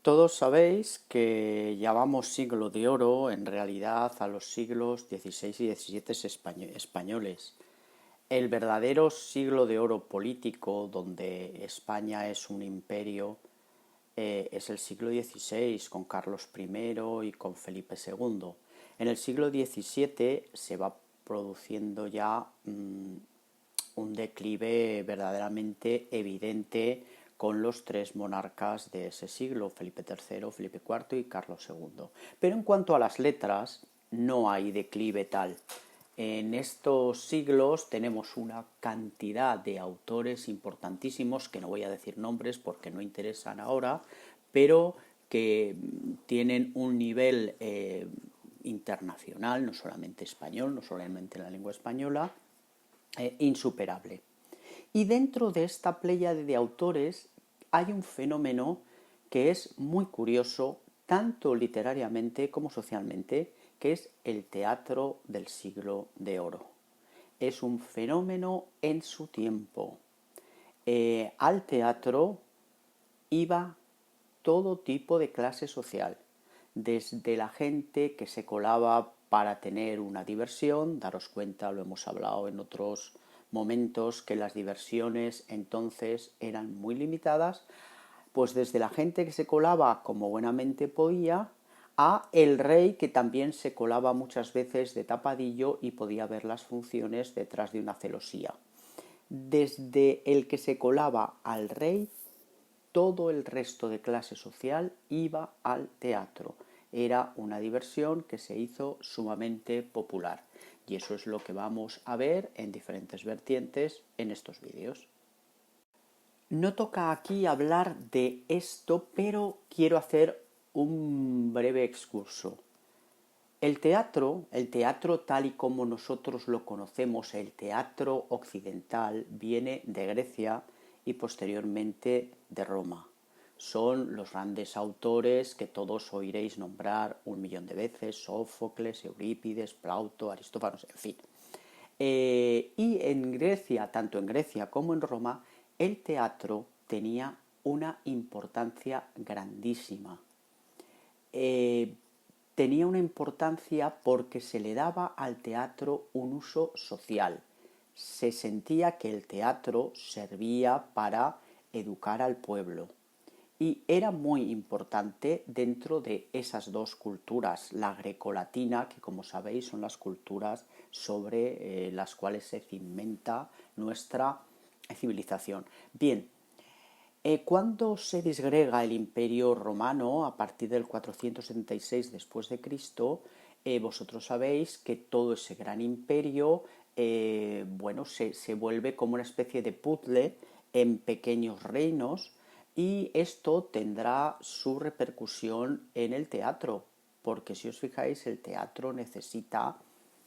Todos sabéis que llamamos siglo de oro en realidad a los siglos XVI y XVII españoles. El verdadero siglo de oro político, donde España es un imperio, es el siglo XVI, con Carlos I y con Felipe II. En el siglo XVII se va produciendo ya un declive verdaderamente evidente con los tres monarcas de ese siglo, Felipe III, Felipe IV y Carlos II. Pero en cuanto a las letras, no hay declive tal. En estos siglos tenemos una cantidad de autores importantísimos, que no voy a decir nombres porque no interesan ahora, pero que tienen un nivel internacional, no solamente español, no solamente en la lengua española, insuperable. Y dentro de esta pléyade de autores hay un fenómeno que es muy curioso, tanto literariamente como socialmente, que es el teatro del siglo de oro. Es un fenómeno en su tiempo. Al teatro iba todo tipo de clase social, desde la gente que se colaba para tener una diversión. Daros cuenta, lo hemos hablado en otros momentos, que las diversiones entonces eran muy limitadas, pues desde la gente que se colaba como buenamente podía, a el rey, que también se colaba muchas veces de tapadillo y podía ver las funciones detrás de una celosía. Desde el que se colaba al rey, todo el resto de clase social iba al teatro. Era una diversión que se hizo sumamente popular. Y eso es lo que vamos a ver en diferentes vertientes en estos vídeos. No toca aquí hablar de esto, pero quiero hacer un breve excurso. El teatro tal y como nosotros lo conocemos, el teatro occidental, viene de Grecia y posteriormente de Roma. Son los grandes autores que todos oiréis nombrar 1.000.000 de veces: Sófocles, Eurípides, Plauto, Aristófanes, en fin. Y en Grecia, tanto en Grecia como en Roma, el teatro tenía una importancia grandísima. Tenía una importancia porque se le daba al teatro un uso social. Se sentía que el teatro servía para educar al pueblo. Y era muy importante dentro de esas dos culturas, la grecolatina, que como sabéis son las culturas sobre las cuales se cimenta nuestra civilización. Bien, cuando se disgrega el Imperio Romano a partir del 476 después de Cristo, vosotros sabéis que todo ese gran imperio se vuelve como una especie de puzzle en pequeños reinos, y esto tendrá su repercusión en el teatro, porque si os fijáis, el teatro necesita,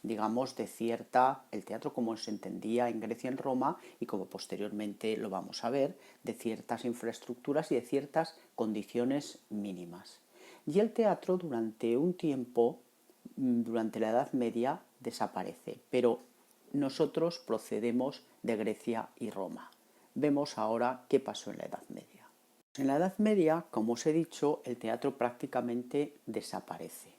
digamos, el teatro como se entendía en Grecia y en Roma, y como posteriormente lo vamos a ver, de ciertas infraestructuras y de ciertas condiciones mínimas. Y el teatro durante un tiempo, durante la Edad Media, desaparece, pero nosotros procedemos de Grecia y Roma. Vemos ahora qué pasó en la Edad Media. En la Edad Media, como os he dicho, el teatro prácticamente desaparece.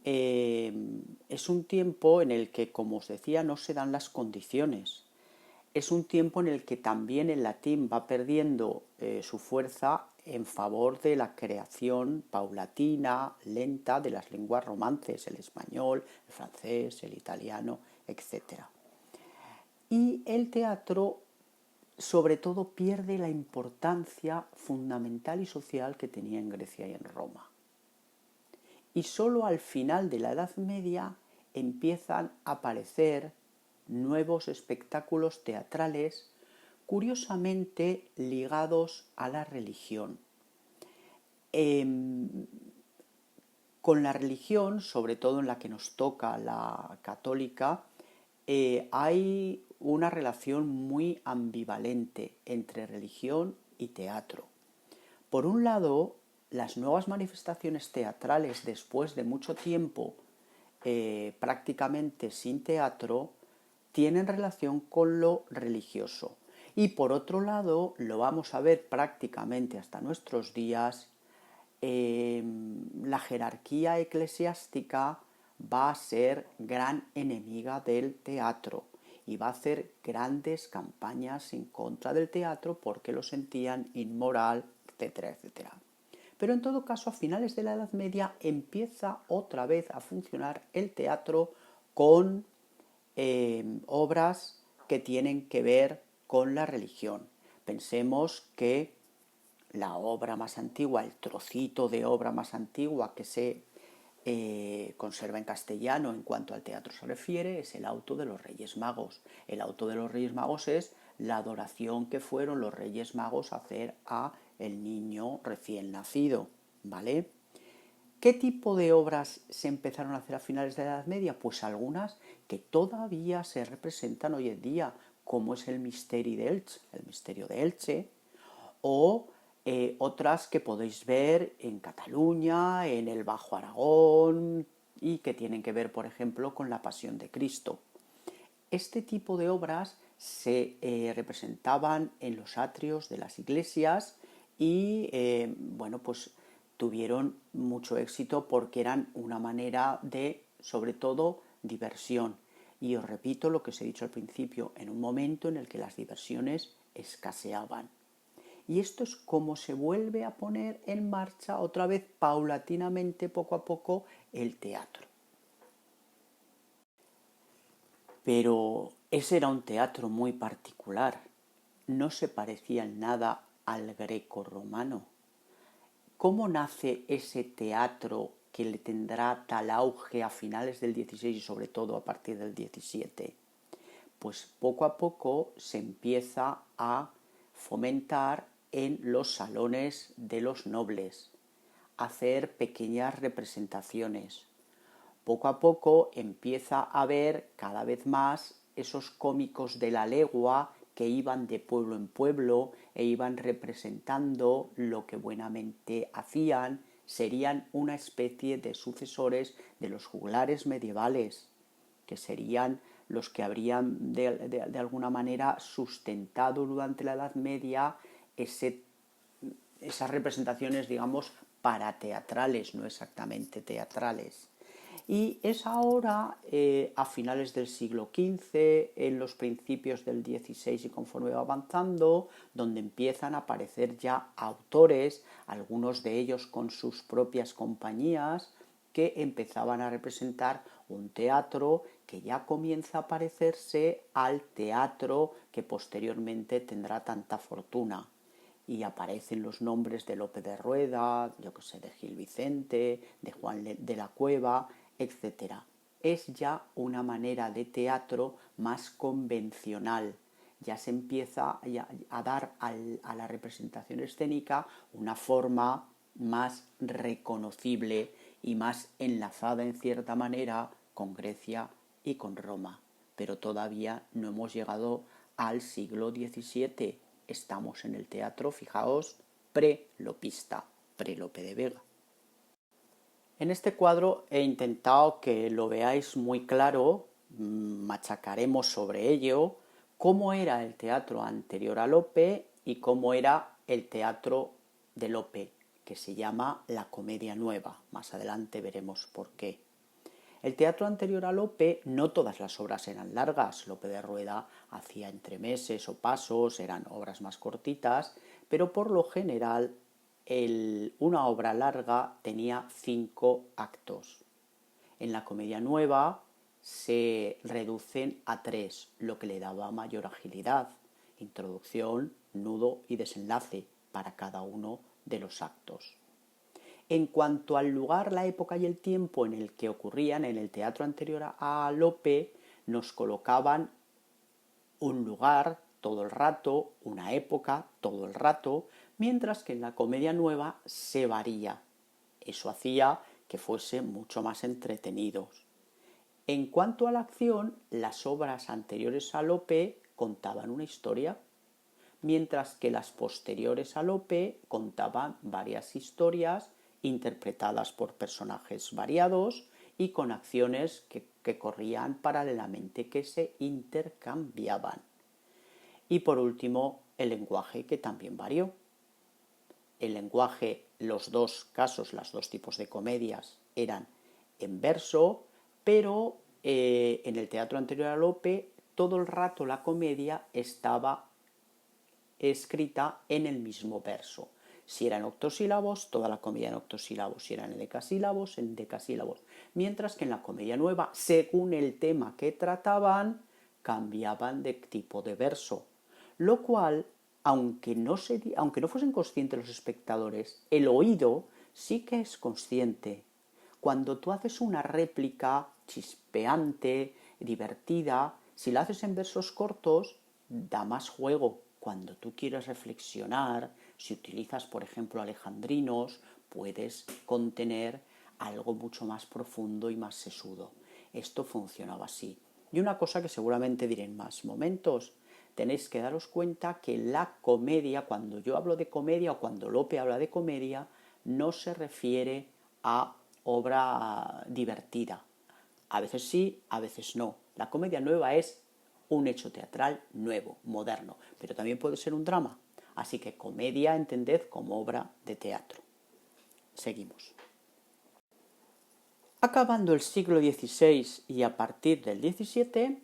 Es un tiempo en el que, como os decía, no se dan las condiciones. Es un tiempo en el que también el latín va perdiendo su fuerza en favor de la creación paulatina, lenta, de las lenguas romances, el español, el francés, el italiano, etc. Y el teatro, sobre todo, pierde la importancia fundamental y social que tenía en Grecia y en Roma. Y solo al final de la Edad Media empiezan a aparecer nuevos espectáculos teatrales, curiosamente ligados a la religión. Con la religión, sobre todo en la que nos toca la católica, hay una relación muy ambivalente entre religión y teatro. Por un lado, las nuevas manifestaciones teatrales, después de mucho tiempo prácticamente sin teatro, tienen relación con lo religioso. Y por otro lado, lo vamos a ver prácticamente hasta nuestros días, la jerarquía eclesiástica va a ser gran enemiga del teatro y va a hacer grandes campañas en contra del teatro porque lo sentían inmoral, etcétera, etcétera. Pero en todo caso, a finales de la Edad Media empieza otra vez a funcionar el teatro con obras que tienen que ver con la religión. Pensemos que la obra más antigua, el trocito de obra más antigua que se conserva en castellano en cuanto al teatro se refiere, es el auto de los Reyes Magos. El auto de los Reyes Magos es la adoración que fueron los Reyes Magos a hacer a el niño recién nacido, ¿vale? ¿Qué tipo de obras se empezaron a hacer a finales de la Edad Media? Pues algunas que todavía se representan hoy en día, como es el Misteri d'Elx, el Misterio de Elche, o otras que podéis ver en Cataluña, en el Bajo Aragón, y que tienen que ver, por ejemplo, con la Pasión de Cristo. Este tipo de obras se representaban en los atrios de las iglesias y, bueno, pues tuvieron mucho éxito porque eran una manera de, sobre todo, diversión. Y os repito lo que os he dicho al principio, en un momento en el que las diversiones escaseaban. Y esto es como se vuelve a poner en marcha otra vez paulatinamente, poco a poco, el teatro. Pero ese era un teatro muy particular, no se parecía en nada al greco-romano. ¿Cómo nace ese teatro que le tendrá tal auge a finales del XVI y sobre todo a partir del XVII? Pues poco a poco se empieza a fomentar en los salones de los nobles, hacer pequeñas representaciones. Poco a poco empieza a haber cada vez más esos cómicos de la legua que iban de pueblo en pueblo e iban representando lo que buenamente hacían, serían una especie de sucesores de los juglares medievales, que serían los que habrían de alguna manera sustentado durante la Edad Media esas representaciones, digamos, parateatrales, no exactamente teatrales. Y es ahora, a finales del siglo XV, en los principios del XVI y conforme va avanzando, donde empiezan a aparecer ya autores, algunos de ellos con sus propias compañías, que empezaban a representar un teatro que ya comienza a parecerse al teatro que posteriormente tendrá tanta fortuna. Y aparecen los nombres de Lope de Rueda, yo que sé, de Gil Vicente, de Juan de la Cueva, etc. Es ya una manera de teatro más convencional. Ya se empieza a dar a la representación escénica una forma más reconocible y más enlazada en cierta manera con Grecia y con Roma. Pero todavía no hemos llegado al siglo XVII. Estamos en el teatro, fijaos, pre-lopista, pre-Lope de Vega. En este cuadro he intentado que lo veáis muy claro, machacaremos sobre ello, cómo era el teatro anterior a Lope y cómo era el teatro de Lope, que se llama la Comedia Nueva. Más adelante veremos por qué. El teatro anterior a Lope, no todas las obras eran largas. Lope de Rueda hacía entremeses o pasos, eran obras más cortitas, pero por lo general una obra larga tenía 5 actos. En la Comedia Nueva se reducen a 3, lo que le daba mayor agilidad: introducción, nudo y desenlace para cada uno de los actos. En cuanto al lugar, la época y el tiempo en el que ocurrían, en el teatro anterior a Lope nos colocaban un lugar todo el rato, una época todo el rato, mientras que en la Comedia Nueva se varía. Eso hacía que fuese mucho más entretenidos. En cuanto a la acción, las obras anteriores a Lope contaban una historia, mientras que las posteriores a Lope contaban varias historias interpretadas por personajes variados y con acciones que corrían paralelamente, que se intercambiaban. Y por último, el lenguaje, que también varió. el lenguaje, los dos casos, los dos tipos de comedias eran en verso, pero en el teatro anterior a Lope todo el rato la comedia estaba escrita en el mismo verso. Si era en octosílabos, toda la comedia en octosílabos. Si era en decasílabos, en decasílabos. Mientras que en la comedia nueva, según el tema que trataban, cambiaban de tipo de verso. Lo cual, aunque no fuesen conscientes los espectadores, el oído sí que es consciente. Cuando tú haces una réplica chispeante, divertida, si la haces en versos cortos, da más juego. Cuando tú quieres reflexionar, si utilizas, por ejemplo, alejandrinos, puedes contener algo mucho más profundo y más sesudo. Esto funcionaba así. Y una cosa que seguramente diré en más momentos, tenéis que daros cuenta que la comedia, cuando yo hablo de comedia o cuando Lope habla de comedia, no se refiere a obra divertida. A veces sí, a veces no. La comedia nueva es un hecho teatral nuevo, moderno, pero también puede ser un drama. Así que comedia entended como obra de teatro. Seguimos. Acabando el siglo XVI y a partir del XVII,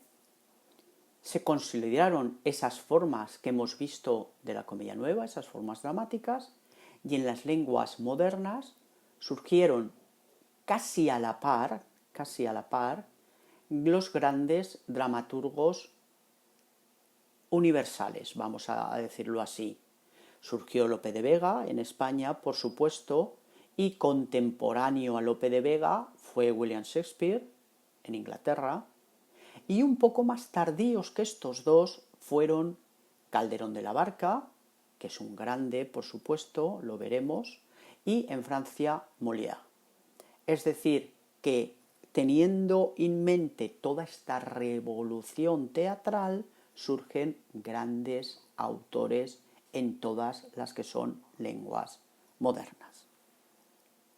se consolidaron esas formas que hemos visto de la comedia nueva, esas formas dramáticas, y en las lenguas modernas surgieron casi a la par, los grandes dramaturgos universales, vamos a decirlo así. Surgió Lope de Vega en España, por supuesto, y contemporáneo a Lope de Vega fue William Shakespeare en Inglaterra, y un poco más tardíos que estos dos fueron Calderón de la Barca, que es un grande, por supuesto, lo veremos, y en Francia Molière. Es decir, que teniendo en mente toda esta revolución teatral, surgen grandes autores en todas las que son lenguas modernas.